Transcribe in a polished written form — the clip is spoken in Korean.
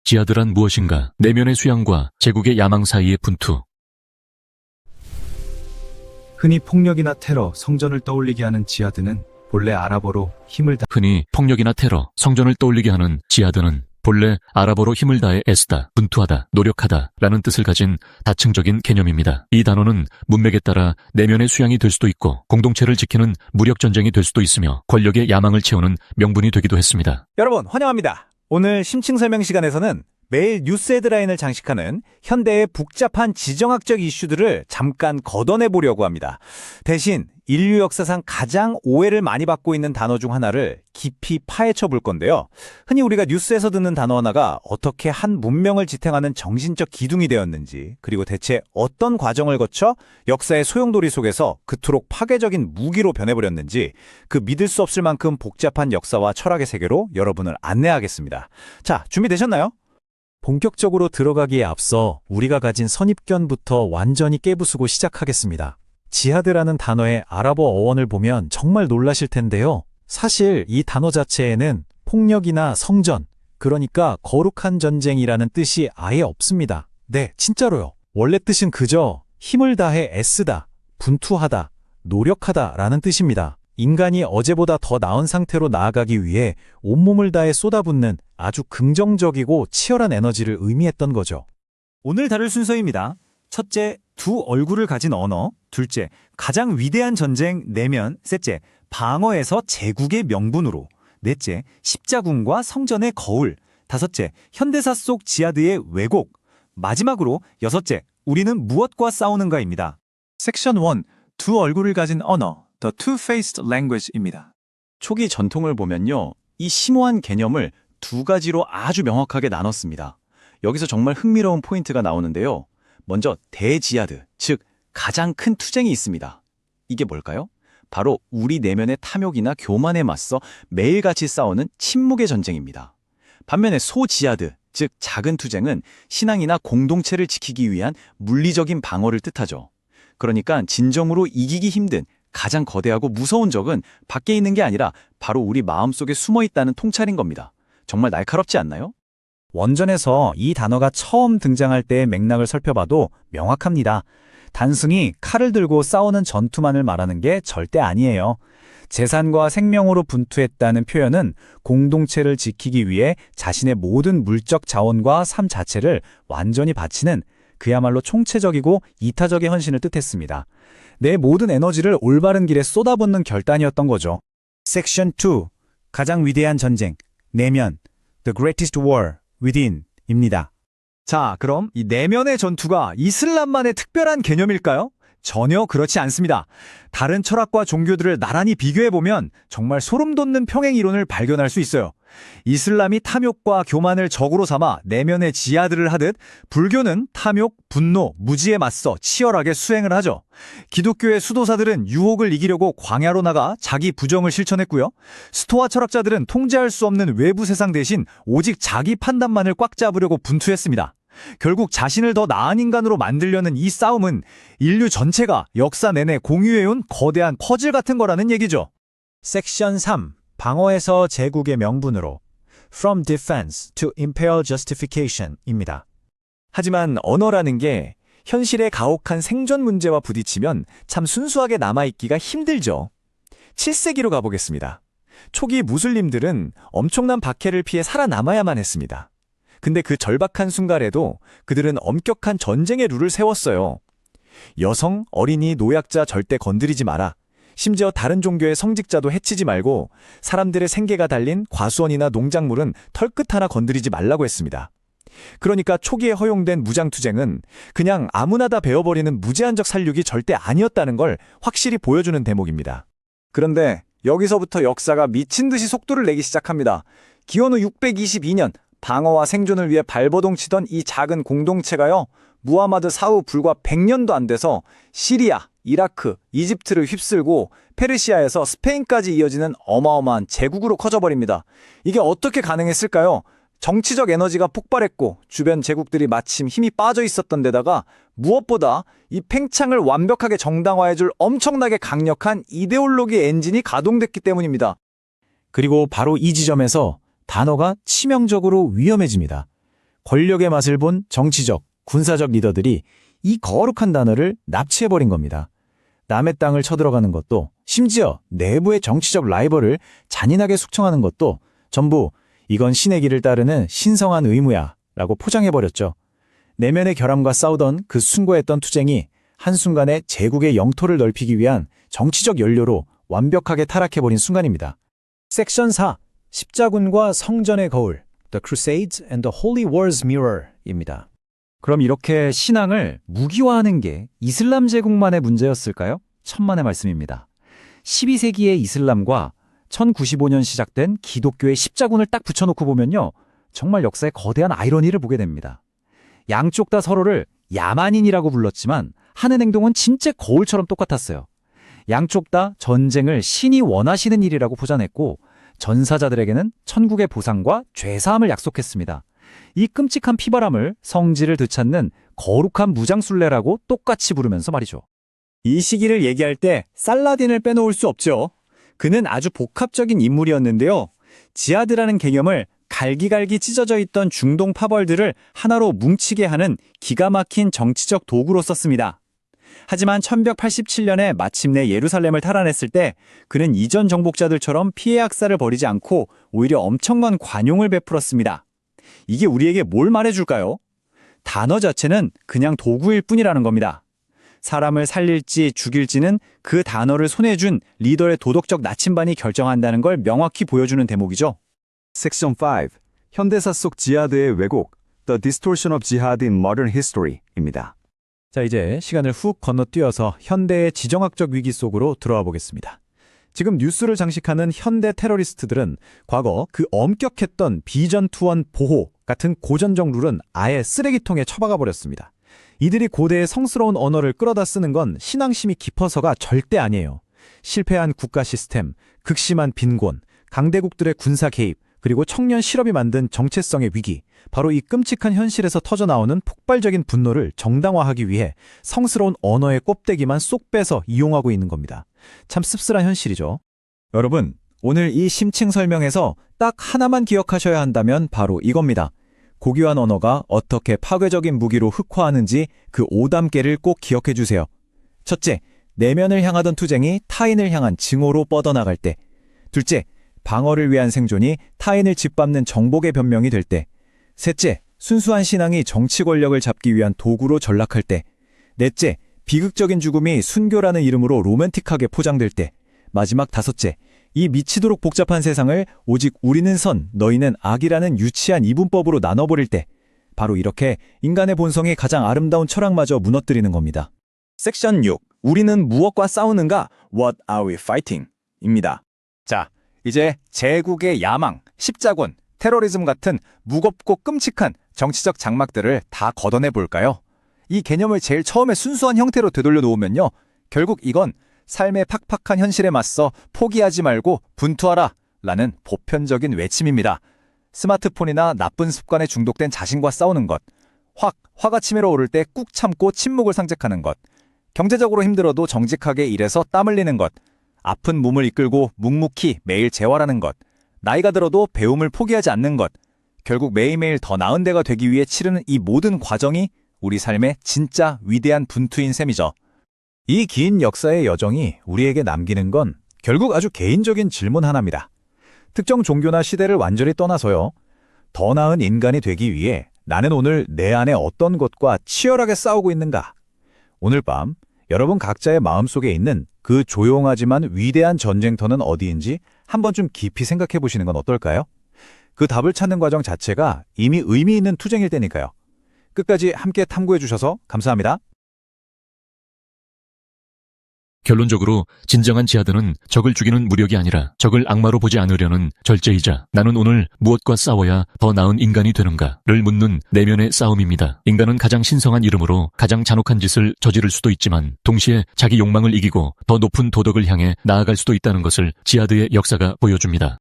지하드란 무엇인가? 내면의 수양과 제국의 야망 사이의 분투. 흔히 폭력이나 테러, 성전을 떠올리게 하는 지하드는 본래 아랍어로 힘을 다 흔히 폭력이나 테러, 성전을 떠올리게 하는 지하드는 본래 아랍어로 힘을 다해 애쓰다, 분투하다, 노력하다 라는 뜻을 가진 다층적인 개념입니다. 이 단어는 문맥에 따라 내면의 수양이 될 수도 있고 공동체를 지키는 무력전쟁이 될 수도 있으며 권력의 야망을 채우는 명분이 되기도 했습니다. 여러분 환영합니다. 오늘 심층 설명 시간에서는 매일 뉴스 헤드라인을 장식하는 현대의 복잡한 지정학적 이슈들을 잠깐 걷어내 보려고 합니다. 대신 인류 역사상 가장 오해를 많이 받고 있는 단어 중 하나를 깊이 파헤쳐 볼 건데요. 흔히 우리가 뉴스에서 듣는 단어 하나가 어떻게 한 문명을 지탱하는 정신적 기둥이 되었는지, 그리고 대체 어떤 과정을 거쳐 역사의 소용돌이 속에서 그토록 파괴적인 무기로 변해버렸는지, 그 믿을 수 없을 만큼 복잡한 역사와 철학의 세계로 여러분을 안내하겠습니다. 자, 준비되셨나요? 본격적으로 들어가기에 앞서 우리가 가진 선입견부터 완전히 깨부수고 시작하겠습니다. 지하드라는 단어의 아랍어 어원을 보면 정말 놀라실 텐데요. 사실 이 단어 자체에는 폭력이나 성전, 그러니까 거룩한 전쟁이라는 뜻이 아예 없습니다. 네, 진짜로요. 원래 뜻은 그저 힘을 다해 애쓰다, 분투하다, 노력하다 라는 뜻입니다. 인간이 어제보다 더 나은 상태로 나아가기 위해 온몸을 다해 쏟아붓는 아주 긍정적이고 치열한 에너지를 의미했던 거죠. 오늘 다룰 순서입니다. 첫째, 두 얼굴을 가진 언어. 둘째, 가장 위대한 전쟁 내면. 셋째, 방어에서 제국의 명분으로. 넷째, 십자군과 성전의 거울. 다섯째, 현대사 속 지하드의 왜곡. 마지막으로 여섯째, 우리는 무엇과 싸우는가입니다. 섹션 1, 두 얼굴을 가진 언어. The Two-Faced Language입니다. 초기 전통을 보면요, 이 심오한 개념을 두 가지로 아주 명확하게 나눴습니다. 여기서 정말 흥미로운 포인트가 나오는데요. 먼저 대지하드, 즉 가장 큰 투쟁이 있습니다. 이게 뭘까요? 바로 우리 내면의 탐욕이나 교만에 맞서 매일같이 싸우는 침묵의 전쟁입니다. 반면에 소지하드, 즉 작은 투쟁은 신앙이나 공동체를 지키기 위한 물리적인 방어를 뜻하죠. 그러니까 진정으로 이기기 힘든 가장 거대하고 무서운 적은 밖에 있는 게 아니라 바로 우리 마음속에 숨어 있다는 통찰인 겁니다. 정말 날카롭지 않나요? 원전에서 이 단어가 처음 등장할 때의 맥락을 살펴봐도 명확합니다. 단순히 칼을 들고 싸우는 전투만을 말하는 게 절대 아니에요. 재산과 생명으로 분투했다는 표현은 공동체를 지키기 위해 자신의 모든 물적 자원과 삶 자체를 완전히 바치는 그야말로 총체적이고 이타적인 헌신을 뜻했습니다. 내 모든 에너지를 올바른 길에 쏟아붓는 결단이었던 거죠. 섹션 2, 가장 위대한 전쟁, 내면, The Greatest War Within입니다. 자, 그럼 이 내면의 전투가 이슬람만의 특별한 개념일까요? 전혀 그렇지 않습니다. 다른 철학과 종교들을 나란히 비교해보면 정말 소름 돋는 평행 이론을 발견할 수 있어요. 이슬람이 탐욕과 교만을 적으로 삼아 내면의 지하드를 하듯 불교는 탐욕, 분노, 무지에 맞서 치열하게 수행을 하죠. 기독교의 수도사들은 유혹을 이기려고 광야로 나가 자기 부정을 실천했고요. 스토아 철학자들은 통제할 수 없는 외부 세상 대신 오직 자기 판단만을 꽉 잡으려고 분투했습니다. 결국 자신을 더 나은 인간으로 만들려는 이 싸움은 인류 전체가 역사 내내 공유해온 거대한 퍼즐 같은 거라는 얘기죠. 섹션 3, 방어에서 제국의 명분으로 From Defense to Imperial Justification입니다. 하지만 언어라는 게 현실의 가혹한 생존 문제와 부딪히면 참 순수하게 남아있기가 힘들죠. 7세기로 가보겠습니다. 초기 무슬림들은 엄청난 박해를 피해 살아남아야만 했습니다. 근데 그 절박한 순간에도 그들은 엄격한 전쟁의 룰을 세웠어요. 여성, 어린이, 노약자 절대 건드리지 마라. 심지어 다른 종교의 성직자도 해치지 말고 사람들의 생계가 달린 과수원이나 농작물은 털끝 하나 건드리지 말라고 했습니다. 그러니까 초기에 허용된 무장투쟁은 그냥 아무나 다 베어버리는 무제한적 살육이 절대 아니었다는 걸 확실히 보여주는 대목입니다. 그런데 여기서부터 역사가 미친 듯이 속도를 내기 시작합니다. 기원후 622년 방어와 생존을 위해 발버둥치던 이 작은 공동체가요, 무하마드 사후 불과 100년도 안 돼서 시리아, 이라크, 이집트를 휩쓸고 페르시아에서 스페인까지 이어지는 어마어마한 제국으로 커져버립니다. 이게 어떻게 가능했을까요? 정치적 에너지가 폭발했고 주변 제국들이 마침 힘이 빠져 있었던 데다가 무엇보다 이 팽창을 완벽하게 정당화해줄 엄청나게 강력한 이데올로기 엔진이 가동됐기 때문입니다. 그리고 바로 이 지점에서 단어가 치명적으로 위험해집니다. 권력의 맛을 본 정치적, 군사적 리더들이 이 거룩한 단어를 납치해버린 겁니다. 남의 땅을 쳐들어가는 것도, 심지어 내부의 정치적 라이벌을 잔인하게 숙청하는 것도 전부 이건 신의 길을 따르는 신성한 의무야 라고 포장해버렸죠. 내면의 결함과 싸우던 그 숭고했던 투쟁이 한순간에 제국의 영토를 넓히기 위한 정치적 연료로 완벽하게 타락해버린 순간입니다. 섹션 4. 십자군과 성전의 거울 The Crusades and the Holy War's Mirror입니다. 그럼 이렇게 신앙을 무기화하는 게 이슬람 제국만의 문제였을까요? 천만의 말씀입니다. 12세기의 이슬람과 1095년 시작된 기독교의 십자군을 딱 붙여놓고 보면요. 정말 역사의 거대한 아이러니를 보게 됩니다. 양쪽 다 서로를 야만인이라고 불렀지만 하는 행동은 진짜 거울처럼 똑같았어요. 양쪽 다 전쟁을 신이 원하시는 일이라고 포장했고 전사자들에게는 천국의 보상과 죄사함을 약속했습니다. 이 끔찍한 피바람을 성질을 되찾는 거룩한 무장순례라고 똑같이 부르면서 말이죠. 이 시기를 얘기할 때 살라딘을 빼놓을 수 없죠. 그는 아주 복합적인 인물이었는데요. 지하드라는 개념을 갈기갈기 찢어져 있던 중동 파벌들을 하나로 뭉치게 하는 기가 막힌 정치적 도구로 썼습니다. 하지만 1187년에 마침내 예루살렘을 탈환했을 때 그는 이전 정복자들처럼 피해 학살을 벌이지 않고 오히려 엄청난 관용을 베풀었습니다. 이게 우리에게 뭘 말해줄까요? 단어 자체는 그냥 도구일 뿐이라는 겁니다. 사람을 살릴지 죽일지는 그 단어를 손에 준 리더의 도덕적 나침반이 결정한다는 걸 명확히 보여주는 대목이죠. 섹션 5. 현대사 속 지하드의 왜곡 The Distortion of Jihad in Modern History입니다. 자, 이제 시간을 훅 건너뛰어서 현대의 지정학적 위기 속으로 들어와 보겠습니다. 지금 뉴스를 장식하는 현대 테러리스트들은 과거 그 엄격했던 비전 투원 보호 같은 고전적 룰은 아예 쓰레기통에 처박아 버렸습니다. 이들이 고대의 성스러운 언어를 끌어다 쓰는 건 신앙심이 깊어서가 절대 아니에요. 실패한 국가 시스템, 극심한 빈곤, 강대국들의 군사 개입, 그리고 청년 실업이 만든 정체성의 위기, 바로 이 끔찍한 현실에서 터져나오는 폭발적인 분노를 정당화하기 위해 성스러운 언어의 껍데기만 쏙 빼서 이용하고 있는 겁니다. 참 씁쓸한 현실이죠. 여러분, 오늘 이 심층 설명에서 딱 하나만 기억하셔야 한다면 바로 이겁니다. 고귀한 언어가 어떻게 파괴적인 무기로 흑화하는지 그 5단계를 꼭 기억해 주세요. 첫째, 내면을 향하던 투쟁이 타인을 향한 증오로 뻗어나갈 때. 둘째, 방어를 위한 생존이 타인을 짓밟는 정복의 변명이 될 때. 셋째, 순수한 신앙이 정치 권력을 잡기 위한 도구로 전락할 때. 넷째, 비극적인 죽음이 순교라는 이름으로 로맨틱하게 포장될 때. 마지막 다섯째, 이 미치도록 복잡한 세상을 오직 우리는 선, 너희는 악이라는 유치한 이분법으로 나눠버릴 때. 바로 이렇게 인간의 본성이 가장 아름다운 철학마저 무너뜨리는 겁니다. 섹션 6. 우리는 무엇과 싸우는가? What are we fighting? 입니다. 자, 이제 제국의 야망, 십자군, 테러리즘 같은 무겁고 끔찍한 정치적 장막들을 다 걷어내 볼까요? 이 개념을 제일 처음에 순수한 형태로 되돌려 놓으면요. 결국 이건 삶의 팍팍한 현실에 맞서 포기하지 말고 분투하라 라는 보편적인 외침입니다. 스마트폰이나 나쁜 습관에 중독된 자신과 싸우는 것, 화가 치밀어 오를 때 꾹 참고 침묵을 상징하는 것, 경제적으로 힘들어도 정직하게 일해서 땀 흘리는 것, 아픈 몸을 이끌고 묵묵히 매일 재활하는 것, 나이가 들어도 배움을 포기하지 않는 것, 결국 매일매일 더 나은 데가 되기 위해 치르는 이 모든 과정이 우리 삶의 진짜 위대한 분투인 셈이죠. 이 긴 역사의 여정이 우리에게 남기는 건 결국 아주 개인적인 질문 하나입니다. 특정 종교나 시대를 완전히 떠나서요. 더 나은 인간이 되기 위해 나는 오늘 내 안에 어떤 것과 치열하게 싸우고 있는가? 오늘 밤 여러분 각자의 마음속에 있는 그 조용하지만 위대한 전쟁터는 어디인지 한번 좀 깊이 생각해 보시는 건 어떨까요? 그 답을 찾는 과정 자체가 이미 의미 있는 투쟁일 때니까요. 끝까지 함께 탐구해 주셔서 감사합니다. 결론적으로 진정한 지하드는 적을 죽이는 무력이 아니라 적을 악마로 보지 않으려는 절제이자 나는 오늘 무엇과 싸워야 더 나은 인간이 되는가를 묻는 내면의 싸움입니다. 인간은 가장 신성한 이름으로 가장 잔혹한 짓을 저지를 수도 있지만 동시에 자기 욕망을 이기고 더 높은 도덕을 향해 나아갈 수도 있다는 것을 지하드의 역사가 보여줍니다.